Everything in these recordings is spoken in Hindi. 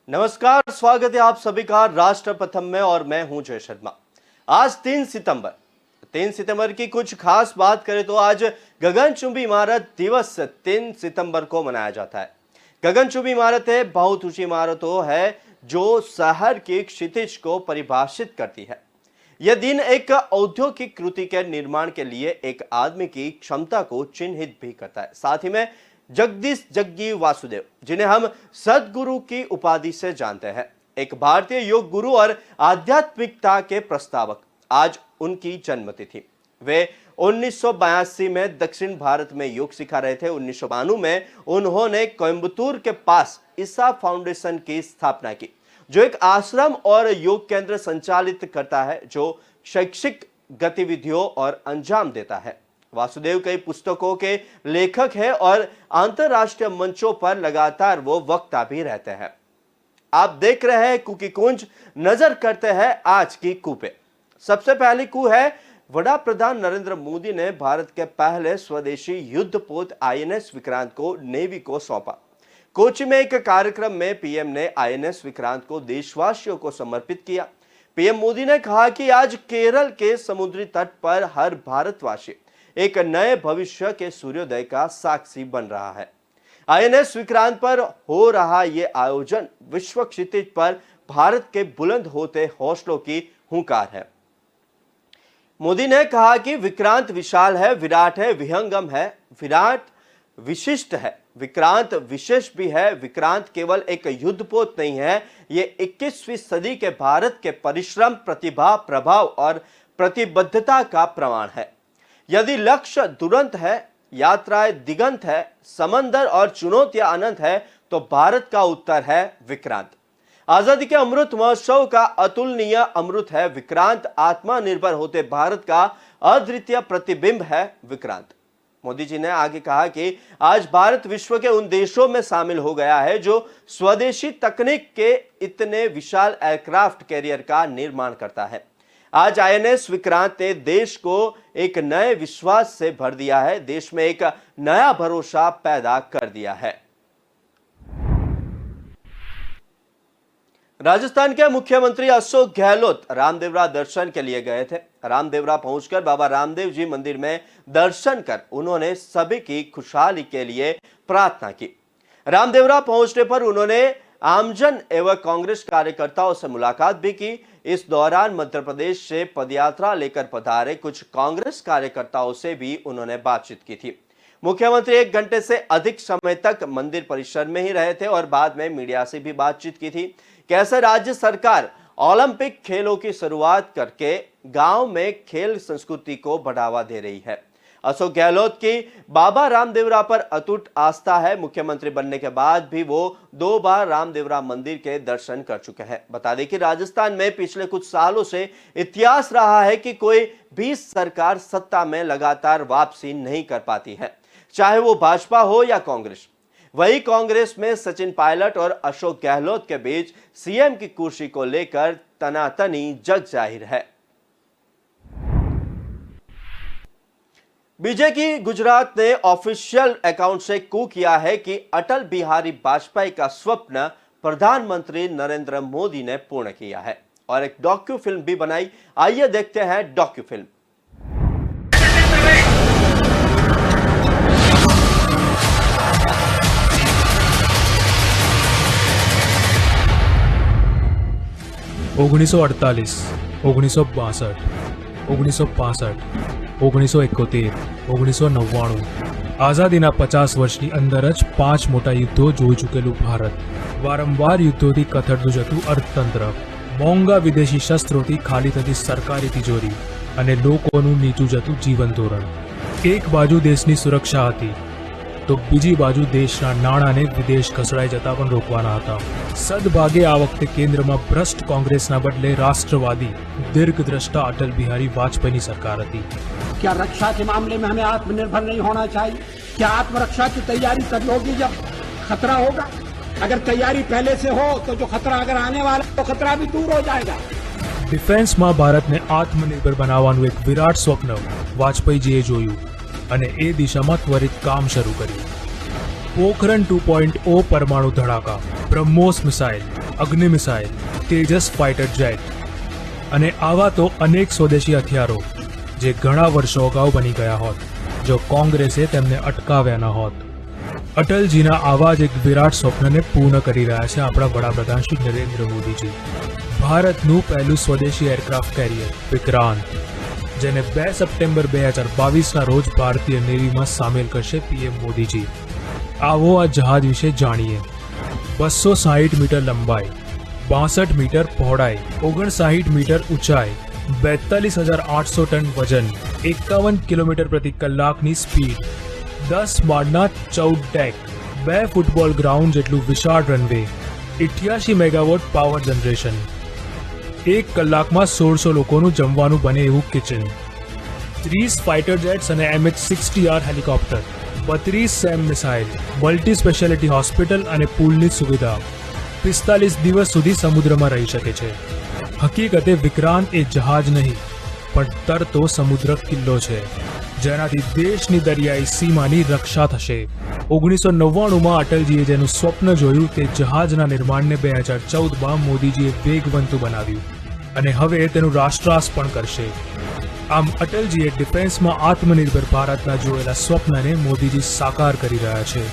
नमस्कार, स्वागत है आप सभी का राष्ट्र प्रथम में और मैं हूं जय शर्मा। आज 3 सितंबर की कुछ खास बात करें तो आज गगनचुंबी इमारत दिवस 3 सितंबर को मनाया जाता है। गगनचुंबी इमारतें बहुत ऊंची इमारतों है जो शहर की क्षितिज को परिभाषित करती है। यह दिन एक औद्योगिक कृति के निर्माण के लिए एक आदमी की क्षमता को चिन्हित भी करता है। साथ ही में जगदीश जग्गी वासुदेव, जिन्हें हम सदगुरु की उपाधि से जानते हैं, एक भारतीय योग गुरु और आध्यात्मिकता के प्रस्तावक, आज उनकी जन्मतिथि। वे 1982 में दक्षिण भारत में योग सिखा रहे थे। 1992 में उन्होंने कोयंबटूर के पास ईसा फाउंडेशन की स्थापना की, जो एक आश्रम और योग केंद्र संचालित करता है, जो शैक्षिक गतिविधियों और अंजाम देता है। वासुदेव कई पुस्तकों के लेखक हैं और अंतरराष्ट्रीय मंचों पर लगातार वो वक्ता भी रहते हैं। आप देख रहे हैं कुकी कुंज, नजर करते हैं आज की कू पे। सबसे पहली कू है, वड़ा प्रधान नरेंद्र मोदी ने भारत के पहले स्वदेशी युद्धपोत आईएनएस विक्रांत को नेवी को सौंपा। कोच्चि में एक कार्यक्रम में पीएम ने आईएनएस विक्रांत को देशवासियों को समर्पित किया। पीएम मोदी ने कहा कि आज केरल के समुद्री तट पर हर भारतवासी एक नए भविष्य के सूर्योदय का साक्षी बन रहा है। आईएनएस विक्रांत पर हो रहा यह आयोजन विश्व क्षितिज पर भारत के बुलंद होते हौसलों की हुंकार है। मोदी ने कहा कि विक्रांत विशाल है, विराट है, विहंगम है, विराट विशिष्ट है, विक्रांत विशेष भी है। विक्रांत केवल एक युद्धपोत नहीं है, ये 21वीं सदी के भारत के परिश्रम, प्रतिभा, प्रभाव और प्रतिबद्धता का प्रमाण है। यदि लक्ष्य दुरंत है, यात्राएं दिगंत है, समंदर और चुनौतियां अनंत है, तो भारत का उत्तर है विक्रांत। आजादी के अमृत महोत्सव का अतुलनीय अमृत है विक्रांत। आत्मनिर्भर होते भारत का अद्वितीय प्रतिबिंब है विक्रांत। मोदी जी ने आगे कहा कि आज भारत विश्व के उन देशों में शामिल हो गया है जो स्वदेशी तकनीक के इतने विशाल एयरक्राफ्ट कैरियर का निर्माण करता है। आज आईएनएस विक्रांत ने देश को एक नए विश्वास से भर दिया है, देश में एक नया भरोसा पैदा कर दिया है। राजस्थान के मुख्यमंत्री अशोक गहलोत रामदेवरा दर्शन के लिए गए थे। रामदेवरा पहुंचकर बाबा रामदेव जी मंदिर में दर्शन कर उन्होंने सभी की खुशहाली के लिए प्रार्थना की। रामदेवरा पहुंचने पर उन्होंने आमजन एवं कांग्रेस कार्यकर्ताओं से मुलाकात भी की। इस दौरान मध्य प्रदेश से पदयात्रा लेकर पधारे कुछ कांग्रेस कार्यकर्ताओं से भी उन्होंने बातचीत की थी। मुख्यमंत्री 1 घंटे से अधिक समय तक मंदिर परिसर में ही रहे थे और बाद में मीडिया से भी बातचीत की थी। कैसे राज्य सरकार ओलंपिक खेलों की शुरुआत करके गांव में खेल संस्कृति को बढ़ावा दे रही है। अशोक गहलोत की बाबा रामदेवरा पर अटूट आस्था है। मुख्यमंत्री बनने के बाद भी वो 2 बार रामदेवरा मंदिर के दर्शन कर चुके हैं। बता दें कि राजस्थान में पिछले कुछ सालों से इतिहास रहा है कि कोई भी सरकार सत्ता में लगातार वापसी नहीं कर पाती है, चाहे वो भाजपा हो या कांग्रेस। वही कांग्रेस में सचिन पायलट और अशोक गहलोत के बीच सीएम की कुर्सी को लेकर तनातनी जग जाहिर है। बीजेपी गुजरात ने ऑफिशियल अकाउंट से कू किया है कि अटल बिहारी वाजपेयी का स्वप्न प्रधानमंत्री नरेंद्र मोदी ने पूर्ण किया है और एक डॉक्यू फिल्म भी बनाई। आइए देखते हैं डॉक्यू फिल्म। ओगनीसो 48, 1962, 1965, 1971, 1999 આઝાદીના 50 વર્ષની અંદર જ 5 મોટા યુદ્ધો જોઈ ચૂકેલું ભારત, વારંવાર યુદ્ધોથી કથળતું જતું અર્થતંત્ર, મોંઘા વિદેશી શસ્ત્રોથી ખાલી થતી સરકારી તિજોરી અને લોકોનું નીચું જતું જીવન ધોરણ. એક બાજુ દેશની સુરક્ષા હતી તો બીજી બાજુ દેશના નાણાંને વિદેશ ખસેડાઈ જતા પણ રોકવાના હતા. સદભાગે આ વખતે કેન્દ્રમાં ભ્રષ્ટ કોંગ્રેસના બદલે રાષ્ટ્રવાદી દીર્ઘદ્રષ્ટા અટલ બિહારી વાજપેયીની સરકાર હતી. क्या रक्षा के मामले में हमें आत्मनिर्भर नहीं होना चाहिए? क्या आत्मरक्षा की तैयारी तब होगी जब खतरा होगा? अगर तैयारी पहले से हो तो जो खतरा अगर आने वाला है तो खतरा भी दूर हो जाएगा। ડિફેન્સમાં ભારતને આત્મનિર્ભર બનાવવાનું એક વિરાટ સ્વપ્ન વાજપેયીજીએ જોયું અને એ દિશામાં ત્વરિત કામ શરૂ કર્યું. पोखरण 2.0 परमाणु धડાકા, બ્રહ્મોસ મિસાઇલ, અગ્નિ મિસાઇલ, તેજસ ફાઇટર જેટ અને આવા તો અનેક સ્વદેશી હથિયારો જે ઘણા વર્ષો અગાઉ બની ગયા હોત જો કોંગ્રેસે તેમને અટકાવ્યા ન હોત. અટલજીના આવા જ એક વિરાટ સ્વપ્નને પૂર્ણ કરી રહ્યા છે આપણા વડાપ્રધાન શ્રી નરેન્દ્ર મોદીજી. ભારતનું પહેલું સ્વદેશી એરક્રાફ્ટ કેરિયર વિક્રાંત, જેને 2 સપ્ટેમ્બર 2022ના રોજ ભારતીય નેવીમાં સામેલ કરશે પીએમ મોદીજી. આવો આ જહાજ વિશે જાણીએ. 260 મીટર લંબાઈ, 62 મીટર પહોળાઈ, 59 મીટર ઊંચાઈ, 42,800 ટન વજન, 51 કિલોમીટર પ્રતિ કલાકની સ્પીડ, 10 માળના 14 ડેક, 2 ફૂટબોલ ગ્રાઉન્ડ જેટલું વિશાળ રનવે, 88 મેગાવોટ પાવર જનરેશન, 1 કલાકમાં 1600 લોકોનું જમવાનું બને એવું કિચન, 30 ફાઇટર જેટ્સ અને MH-60R helicopter, 32 SAM missile, multi speciality hospital અને પૂલની સુવિધા, 45 દિવસ સુધી સમુદ્રમાં રહી શકે છે. હકીકતે વિક્રાંત એ જહાજ નહીં પણ તરતો સમુદ્ર કિલ્લો છે જેનાથી દેશની દરિયાઈ સીમાની રક્ષા થશે. 1999માં અટલજીએ જેનું સ્વપ્ન જોયું તે જહાજના નિર્માણને 2014માં મોદીજીએ વેગવંતું બનાવ્યું અને હવે તેનું રાષ્ટ્રાર્પણ કરશે. આમ અટલજીએ ડિફેન્સમાં આત્મનિર્ભર ભારતના જોયેલા સ્વપ્નને મોદીજી સાકાર કરી રહ્યા છે.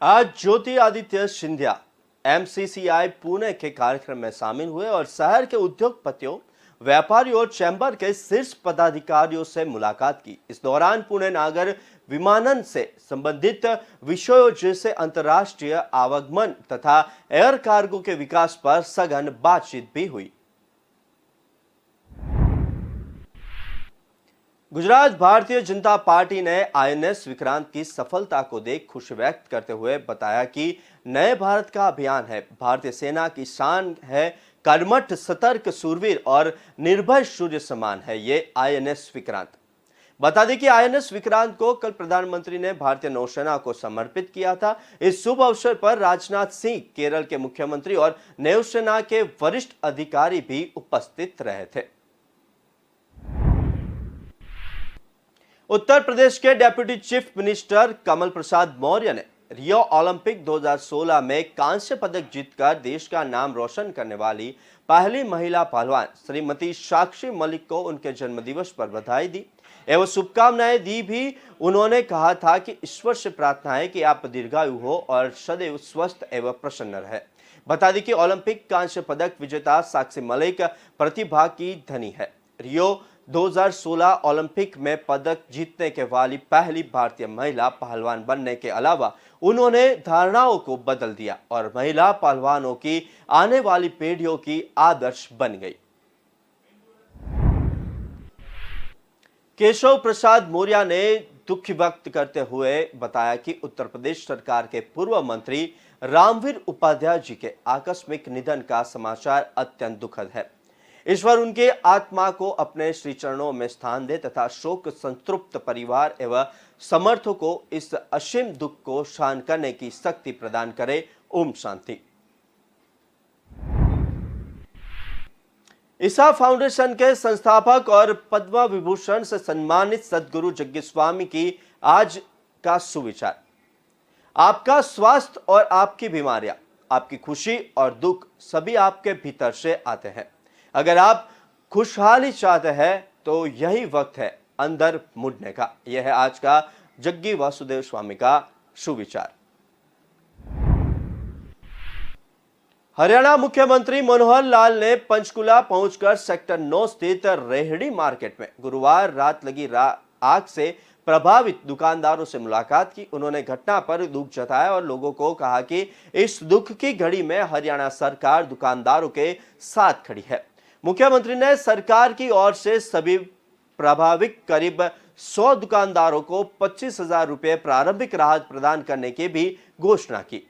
आज ज्योति आदित्य सिंधिया MCCI पुणे के कार्यक्रम में शामिल हुए और शहर के उद्योगपतियों, व्यापारियों और चैम्बर के शीर्ष पदाधिकारियों से मुलाकात की. इस दौरान पुणे नागर विमानन से संबंधित विषयों जैसे अंतर्राष्ट्रीय आवागमन तथा एयर कार्गो के विकास पर सघन बातचीत भी हुई. गुजरात भारतीय जनता पार्टी ने INS विक्रांत की सफलता को देख खुशी व्यक्त करते हुए बताया कि नए भारत का अभियान है. भारतीय सेना की शान है कर्मठ, सतर्क, शूरवीर और निर्भय सूर्य समान है ये INS विक्रांत. बता दें कि INS विक्रांत को कल प्रधानमंत्री ने भारतीय नौसेना को समर्पित किया था. इस शुभ अवसर पर राजनाथ सिंह, केरल के मुख्यमंत्री और नौसेना के वरिष्ठ अधिकारी भी उपस्थित रहे थे. उत्तर प्रदेश के डेप्यूटी चीफ मिनिस्टर कमल प्रसाद मौर्य ने रियो ओलंपिक 2016 में कांस्य पदक जीतकर देश का नाम रोशन करने वाली पहली महिला पहलवान श्रीमती साक्षी मलिक को उनके जन्मदिवस पर बधाई दी एवं शुभकामनाएं दी भी. उन्होंने कहा था कि ईश्वर से प्रार्थना है कि आप दीर्घायु हो और सदैव स्वस्थ एवं प्रसन्न रहे. बता दें कि ओलंपिक कांस्य पदक विजेता साक्षी मलिक प्रतिभा की धनी है. रियो 2016 ओलंपिक में पदक जीतने के वाली पहली भारतीय महिला पहलवान बनने के अलावा उन्होंने धारणाओं को बदल दिया और महिला पहलवानों की आने वाली पीढ़ियों की आदर्श बन गई. केशव प्रसाद मौर्य ने दुख व्यक्त करते हुए बताया कि उत्तर प्रदेश सरकार के पूर्व मंत्री रामवीर उपाध्याय जी के आकस्मिक निधन का समाचार अत्यंत दुखद है. ईश्वर उनके आत्मा को अपने श्री चरणों में स्थान दे तथा शोक संतृप्त परिवार एवं समर्थकों को इस असीम दुख को सहन करने की शक्ति प्रदान करे. ओम शांति. ईसा फाउंडेशन के संस्थापक और पद्म विभूषण से सम्मानित सद्गुरु जग्गेस्वामी की आज का सुविचार. आपका स्वास्थ्य और आपकी बीमारियां, आपकी खुशी और दुख सभी आपके भीतर से आते हैं. अगर आप खुशहाली चाहते हैं तो यही वक्त है अंदर मुड़ने का. यह है आज का जग्गी वासुदेव स्वामी का सुविचार. हरियाणा मुख्यमंत्री मनोहर लाल ने पंचकुला पहुंचकर सेक्टर 9 स्थित रेहड़ी मार्केट में गुरुवार रात लगी आग से प्रभावित दुकानदारों से मुलाकात की. उन्होंने घटना पर दुख जताया और लोगों को कहा कि इस दुख की घड़ी में हरियाणा सरकार दुकानदारों के साथ खड़ी है. मुख्यमंत्री ने सरकार की ओर से सभी प्रभावित करीब 100 दुकानदारों को 25,000 रुपये प्रारंभिक राहत प्रदान करने की भी घोषणा की.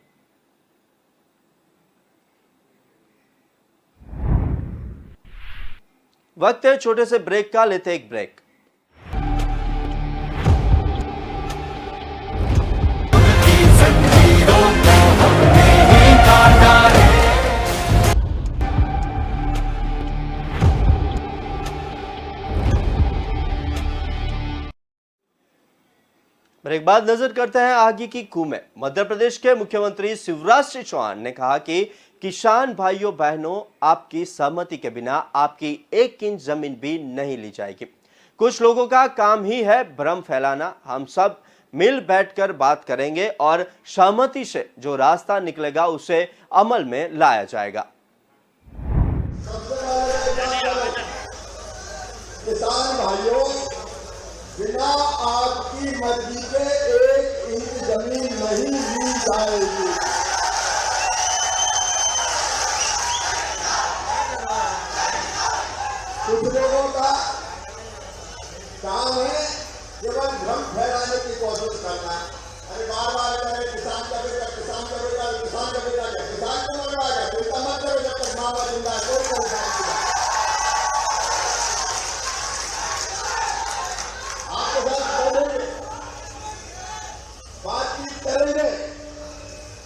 वक्त है छोटे से ब्रेक का, लेते एक ब्रेक. ब्रेक बाद नजर करते हैं आगे की कू में। मध्य प्रदेश के मुख्यमंत्री शिवराज सिंह चौहान ने कहा कि किसान भाइयों बहनों, आपकी सहमति के बिना आपकी 1 इंच जमीन भी नहीं ली जाएगी। कुछ लोगों का काम ही है भ्रम फैलाना। हम सब मिल बैठकर बात करेंगे और सहमति से जो रास्ता निकलेगा उसे अमल में लाया जाएगा। किसान भाइयों, बिना आपकी मर्जी के 1 इंच जमीन नहीं ली जाएगी। कुछ लोगों का काम है केवल भ्रम फैलाने की कोशिश करना। अरे बार बार करें किसान करेगा, किसान करेगा, किसान करेगा, किसान को मरवाएगा। चिंता मत करो, जब तक मावा जिंदा है कोई परेशान नहीं। आपके साथ बोलेंगे, बातचीत करेंगे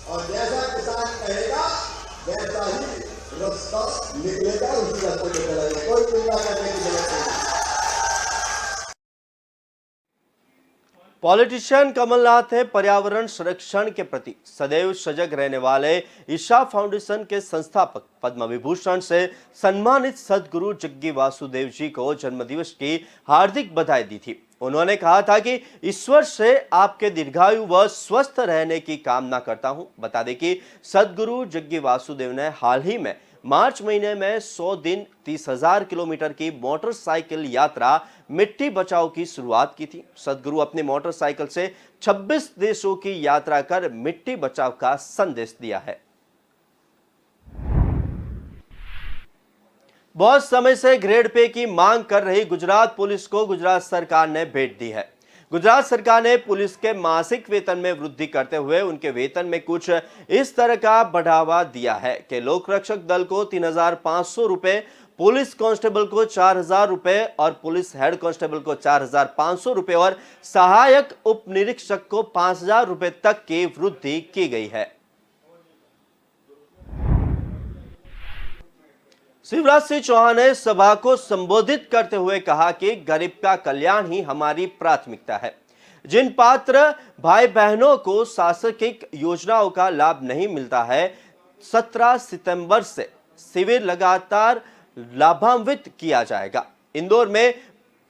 और जैसा किसान कहेगा वैसा ही रास्ता निकलेगा, उसी रास्ते पे चलेगा। कोई चिंता करने की जरूरत नहीं। पॉलिटिशियन कमलनाथ ने पर्यावरण संरक्षण के प्रति सदैव सजग रहने वाले ईशा फाउंडेशन के संस्थापक पद्म विभूषण से सम्मानित सदगुरु जग्गी वासुदेव जी को जन्मदिवस की हार्दिक बधाई दी थी। उन्होंने कहा था कि ईश्वर से आपके दीर्घायु व स्वस्थ रहने की कामना करता हूं। बता दें कि सदगुरु जग्गी वासुदेव ने हाल ही में मार्च महीने में 100 दिन 30,000 किलोमीटर की मोटरसाइकिल यात्रा मिट्टी बचाओ की शुरुआत की थी। सदगुरु अपनी मोटरसाइकिल से 26 देशों की यात्रा कर मिट्टी बचाओ का संदेश दिया है। बहुत समय से ग्रेड पे की मांग कर रही गुजरात पुलिस को गुजरात सरकार ने भेंट दी है। गुजरात सरकार ने पुलिस के मासिक वेतन में वृद्धि करते हुए उनके वेतन में कुछ इस तरह का बढ़ावा दिया है कि लोक रक्षक दल को 3,500 रुपए, पुलिस कांस्टेबल को 4,000 रुपए और पुलिस हेड कांस्टेबल को 4,500 रुपए और सहायक उप निरीक्षक को 5,000 रुपए तक की वृद्धि की गई है। शिवराज सिंह चौहान ने सभा को संबोधित करते हुए कहा कि गरीब का कल्याण ही हमारी प्राथमिकता है। जिन पात्र भाई बहनों को शासकीय योजनाओं का लाभ नहीं मिलता है, 17 सितंबर से शिविर लगातार लाभान्वित किया जाएगा। इंदौर में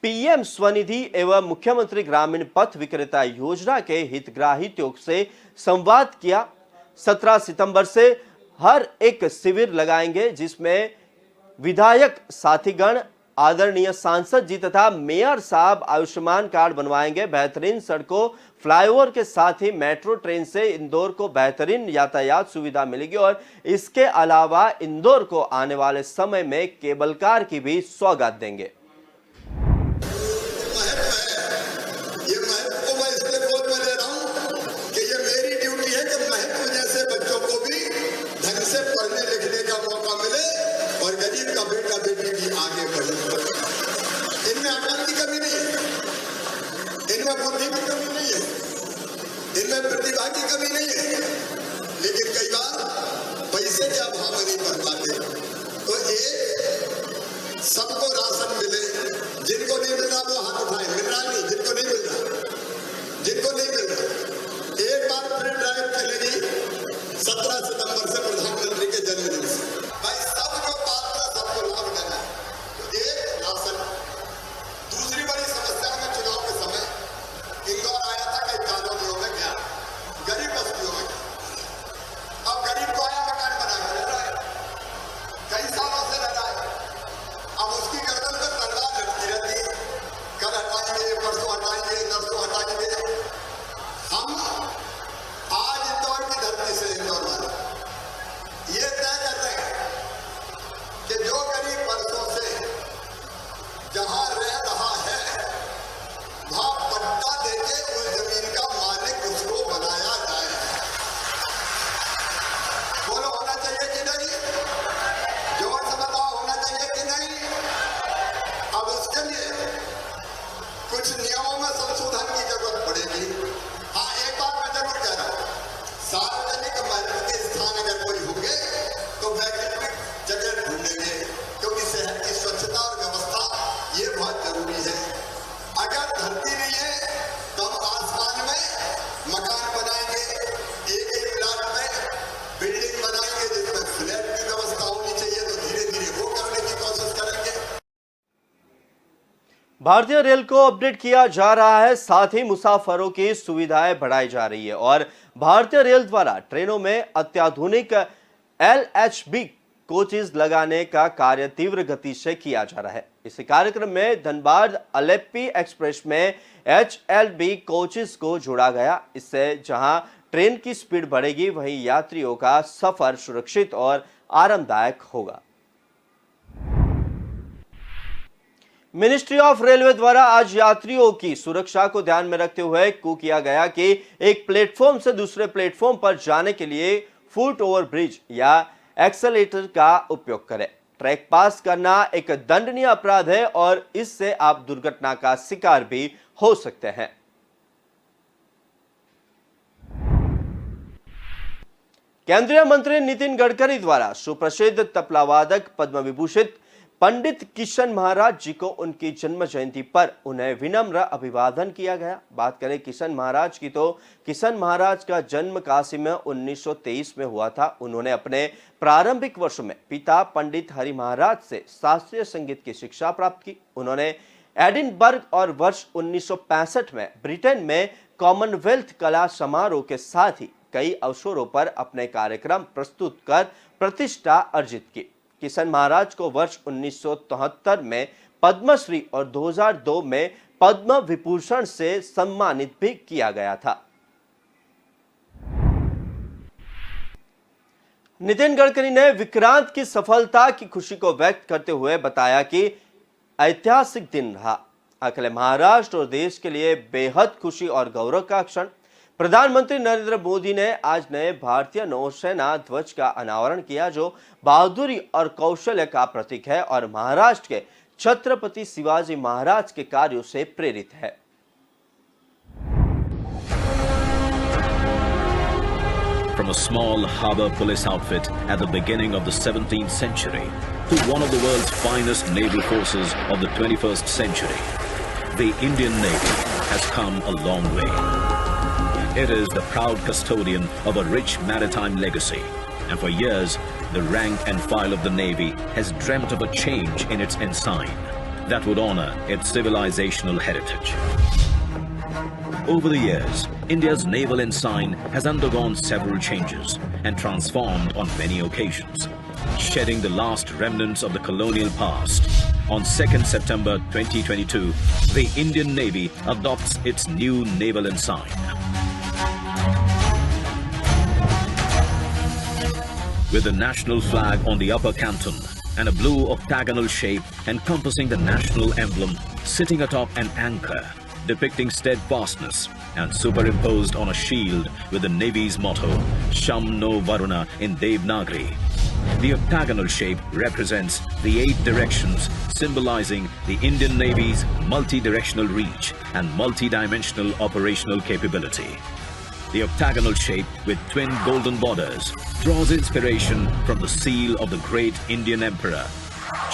पीएम स्वनिधि एवं मुख्यमंत्री ग्रामीण पथ विक्रेता योजना के हितग्राहियों से संवाद किया। 17 सितंबर से हर एक शिविर लगाएंगे जिसमें विधायक साथीगण, आदरणीय सांसद जी तथा मेयर साहब आयुष्मान कार्ड बनवाएंगे। बेहतरीन सड़कों, फ्लाईओवर के साथ ही मेट्रो ट्रेन से इंदौर को बेहतरीन यातायात सुविधा मिलेगी और इसके अलावा इंदौर को आने वाले समय में केबल कार की भी सौगात देंगे। इनमें प्रतिभा की कमी नहीं है, लेकिन कई बार पैसे के अभाव में नहीं पढ़ पाते। तो एक सबको राशन मिले, जिनको नहीं मिल रहा वो हाथ उठाए। मिल रहा नहीं, जिनको नहीं मिल रहा, जिनको नहीं मिल रहा, एक बार फिर ड्राइव चलेगी 17 सितंबर से प्रधानमंत्री के जन्मदिन से। भाई सब जो पात्र सबको लाभ देना। तो एक राशन। दूसरी बड़ी समस्या में चुनाव के समय इंदौर आया था कई कॉलोनियों में गया, गरीब बस्तियों में। अब गरीब को आया मकान बना कर रह रहा है, कई सालों से रह रहा है। अब उसकी गर्दन पर तलवार लटकी रहती है, कल हटाएंगे, परसों हटाएंगे, नरसों हटाएंगे। हम आज इंदौर की धरती से, इंदौर वाले भारतीय रेल को अपडेट किया जा रहा है, साथ ही मुसाफरों की सुविधाएं बढ़ाई जा रही है और भारतीय रेल द्वारा ट्रेनों में अत्याधुनिक LHB कोचेज लगाने का कार्य तीव्र गति से किया जा रहा है। इस कार्यक्रम में धनबाद अलेप्पी एक्सप्रेस में HLB कोचेज को जोड़ा गया। इससे जहां ट्रेन की स्पीड बढ़ेगी, वहीं यात्रियों का सफर सुरक्षित और आरामदायक होगा। मिनिस्ट्री ऑफ रेलवे द्वारा आज यात्रियों की सुरक्षा को ध्यान में रखते हुए किया गया कि एक प्लेटफॉर्म से दूसरे प्लेटफॉर्म पर जाने के लिए फुट ओवर ब्रिज या एक्सेलेटर का उपयोग करें। ट्रैक पास करना एक दंडनीय अपराध है और इससे आप दुर्घटना का शिकार भी हो सकते हैं। केंद्रीय मंत्री नितिन गडकरी द्वारा सुप्रसिद्ध तबला वादक पद्म विभूषित पंडित किशन महाराज जी को उनकी जन्म जयंती पर उन्हें विनम्र अभिवादन किया गया। बात करें किशन महाराज की, तो किशन महाराज का जन्म काशी में 1923 में हुआ था। उन्होंने अपने प्रारंभिक वर्षों में पिता पंडित हरि महाराज से शास्त्रीय संगीत की शिक्षा प्राप्त की। उन्होंने एडिनबर्ग और वर्ष 1965 में ब्रिटेन में कॉमनवेल्थ कला समारोह के साथ ही कई अवसरों पर अपने कार्यक्रम प्रस्तुत कर प्रतिष्ठा अर्जित की। किशन महाराज को वर्ष 1973 में पद्मश्री और 2002 में पद्म विभूषण से सम्मानित भी किया गया था। नितिन गडकरी ने विक्रांत की सफलता की खुशी को व्यक्त करते हुए बताया कि ऐतिहासिक दिन रहा, अकेले महाराष्ट्र और देश के लिए बेहद खुशी और गौरव का क्षण। प्रधानमंत्री नरेंद्र मोदी ने आज नए भारतीय नौसेना ध्वज का अनावरण किया, जो बहादुरी और कौशल्य का प्रतीक है और महाराष्ट्र के छत्रपति शिवाजी महाराज के कार्यों से प्रेरित है। From a small harbor police outfit at the beginning of the 17th century to one of the world's finest naval forces of the 21st century, the Indian Navy has come a long way. It is the proud custodian of a rich maritime legacy, and for years, the rank and file of the Navy has dreamt of a change in its ensign that would honor its civilizational heritage. Over the years, India's naval ensign has undergone several changes and transformed on many occasions, shedding the last remnants of the colonial past. On 2nd September 2022, the Indian Navy adopts its new naval ensign. With the national flag on the upper canton and a blue octagonal shape encompassing the national emblem sitting atop an anchor depicting steadfastness and superimposed on a shield with the Navy's motto, Sham no Varuna in Devanagari. The octagonal shape represents the 8 directions, symbolizing the Indian Navy's multi-directional reach and multi-dimensional operational capability. The octagonal shape with twin golden borders draws inspiration from the seal of the great Indian Emperor,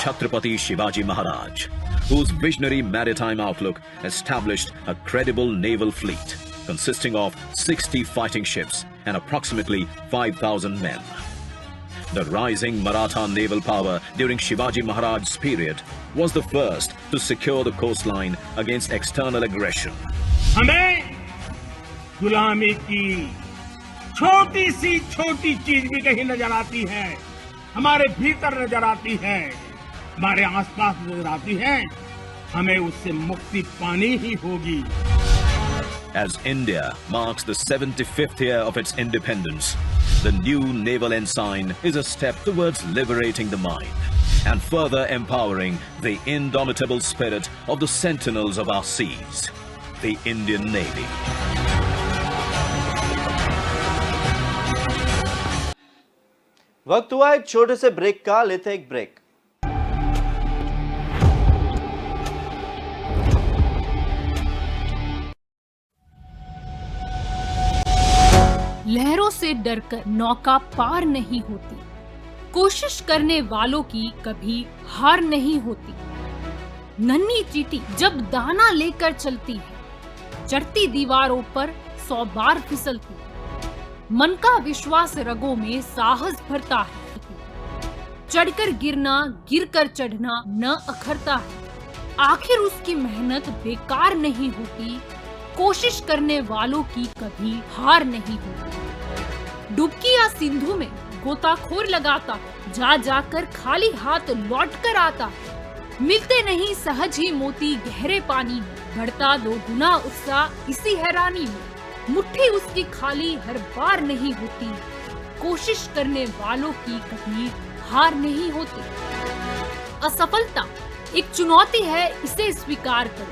Chhatrapati Shivaji Maharaj, whose visionary maritime outlook established a credible naval fleet consisting of 60 fighting ships and approximately 5,000 men. The rising Maratha naval power during Shivaji Maharaj's period was the first to secure the coastline against external aggression. हमें गुलामी की छोटी सी छोटी चीज भी कहीं नजर आती है, हमारे भीतर नजर आती है, हमारे आसपास नजर आती है, हमें उससे मुक्ति पानी ही होगी। As India marks the 75th year of its independence, the new naval ensign is a step towards liberating the mind and further empowering the indomitable spirit of the sentinels of our seas, the Indian Navy. वक्त हुआ एक छोटे से ब्रेक का, लेते हैं एक ब्रेक। लहरों से डरकर नौका पार नहीं होती, कोशिश करने वालों की कभी हार नहीं होती। नन्ही चींटी जब दाना लेकर चलती है, चढ़ती दीवारों पर 100 बार फिसलती है। मन का विश्वास रगों में साहस भरता है, चढ़कर गिरना गिरकर चढ़ना न अखरता है। आखिर उसकी मेहनत बेकार नहीं होती, कोशिश करने वालों की कभी हार नहीं होती। डुबकी या सिंधु में गोताखोर लगाता, जा जाकर खाली हाथ लौट कर आता। मिलते नहीं सहज ही मोती गहरे पानी में, बढ़ता 2 गुना उत्साह इसी हैरानी में। मुट्ठी उसकी खाली हर बार नहीं होती, कोशिश करने वालों की कभी हार नहीं होती। असफलता एक चुनौती है, इसे स्वीकार करो।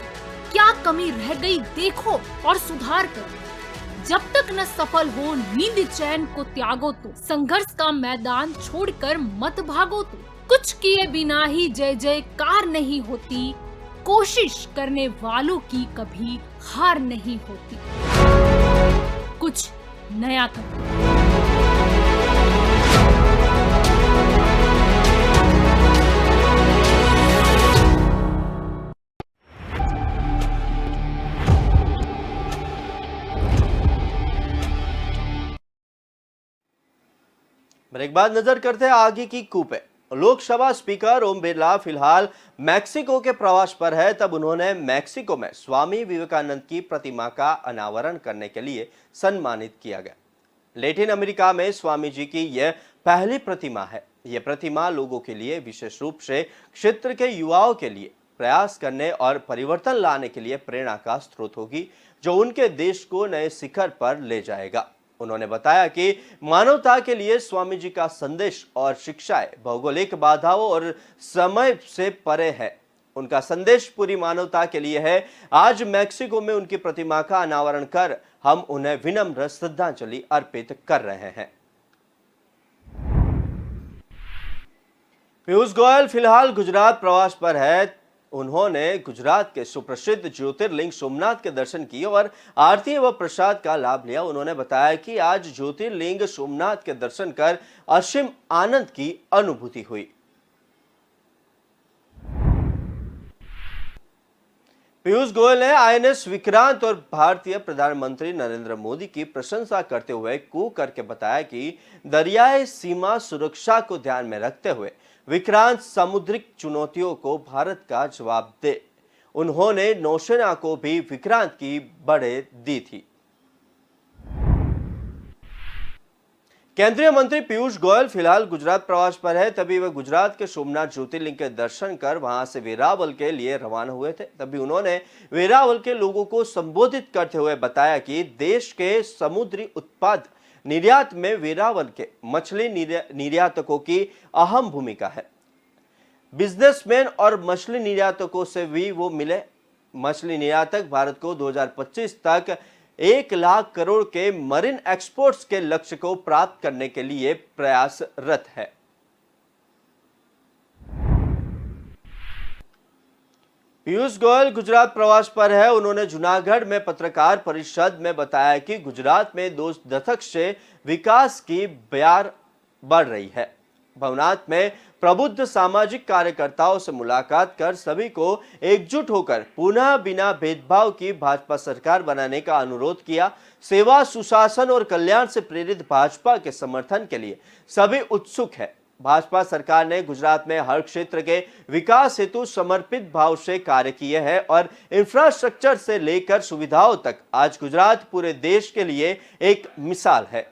क्या कमी रह गई देखो और सुधार करो। जब तक न सफल हो नींद चैन को त्यागो तो, संघर्ष का मैदान छोड़कर मत भागो तो। कुछ किए बिना ही जय जयकार नहीं होती, कोशिश करने वालों की कभी हार नहीं होती। कुछ नया करो। ब्रेक बाद नजर करते हैं आगे की कूप पे। लोकसभा स्पीकर ओम बिरला फिलहाल मैक्सिको के प्रवास पर है, तब उन्होंने मैक्सिको में स्वामी विवेकानंद की प्रतिमा का अनावरण करने के लिए सम्मानित किया गया। लैटिन अमेरिका में स्वामी जी की यह पहली प्रतिमा है। यह प्रतिमा लोगों के लिए, विशेष रूप से क्षेत्र के युवाओं के लिए प्रयास करने और परिवर्तन लाने के लिए प्रेरणा का स्रोत होगी, जो उनके देश को नए शिखर पर ले जाएगा। उन्होंने बताया कि मानवता के लिए स्वामी जी का संदेश और शिक्षाएं भौगोलिक बाधाओं और समय से परे है। उनका संदेश पूरी मानवता के लिए है। आज मैक्सिको में उनकी प्रतिमा का अनावरण कर हम उन्हें विनम्र श्रद्धांजलि अर्पित कर रहे हैं। पीयूष गोयल फिलहाल गुजरात प्रवास पर है। उन्होंने गुजरात के सुप्रसिद्ध ज्योतिर्लिंग सोमनाथ के दर्शन किए और आरती व प्रसाद का लाभ लिया। उन्होंने बताया कि आज ज्योतिर्लिंग सोमनाथ के दर्शन कर असीम आनंद की अनुभूति हुई। पीयूष गोयल ने आईएनएस विक्रांत और भारतीय प्रधानमंत्री नरेंद्र मोदी की प्रशंसा करते हुए कूक करके बताया कि दरियाई सीमा सुरक्षा को ध्यान में रखते हुए विक्रांत सामुद्रिक चुनौतियों को भारत का जवाब दे। उन्होंने नौसेना को भी विक्रांत की बढ़े दी थी। केंद्रीय मंत्री पीयूष गोयल फिलहाल गुजरात प्रवास पर है। तभी वे गुजरात के सोमनाथ ज्योतिर्लिंग के दर्शन कर वहां से वेरावल के लिए रवाना हुए थे। तभी उन्होंने वेरावल के लोगों को संबोधित करते हुए बताया कि देश के समुद्री उत्पाद निर्यात में वेरावल के मछली निर्यातकों की अहम भूमिका है। बिजनेसमैन और मछली निर्यातकों से भी वो मिले। मछली निर्यातक भारत को 2025 तक 1 लाख करोड़ के मरीन एक्सपोर्ट्स के लक्ष्य को प्राप्त करने के लिए प्रयासरत है। पीयूष गोयल गुजरात प्रवास पर है। उन्होंने जूनागढ़ में पत्रकार परिषद में बताया कि गुजरात में 2 दशक से विकास की बयार बढ़ रही है। भवनाथ में प्रबुद्ध सामाजिक कार्यकर्ताओं से मुलाकात कर सभी को एकजुट होकर पुनः बिना भेदभाव की भाजपा सरकार बनाने का अनुरोध किया। सेवा, सुशासन और कल्याण से प्रेरित भाजपा के समर्थन के लिए सभी उत्सुक है। भाजपा सरकार ने गुजरात में हर क्षेत्र के विकास हेतु समर्पित भाव से कार्य किए हैं और इंफ्रास्ट्रक्चर से लेकर सुविधाओं तक आज गुजरात पूरे देश के लिए एक मिसाल है।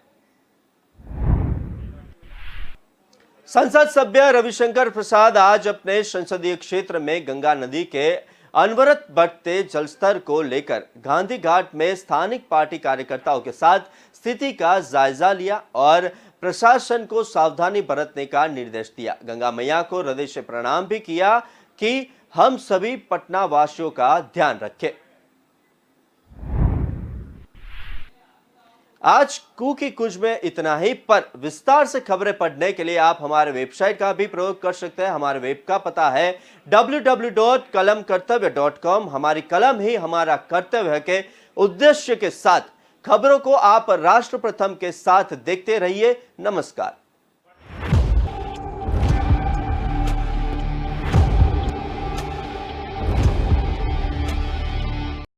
संसद सभ्य रविशंकर प्रसाद आज अपने संसदीय क्षेत्र में गंगा नदी के अनवरत बढ़ते जलस्तर को लेकर गांधी घाट में स्थानिक पार्टी कार्यकर्ताओं के साथ स्थिति का जायजा लिया और प्रशासन को सावधानी बरतने का निर्देश दिया। गंगा मैया को हृदय से प्रणाम भी किया कि हम सभी पटना वासियों का ध्यान रखें। आज कुकी कुछ में इतना ही, पर विस्तार से खबरें पढ़ने के लिए आप हमारे वेबसाइट का भी प्रयोग कर सकते हैं। हमारे वेब का पता है www.kalamkartavya.com। हमारी कलम ही हमारा कर्तव्य के उद्देश्य के साथ खबरों को आप राष्ट्र प्रथम के साथ देखते रहिए। नमस्कार।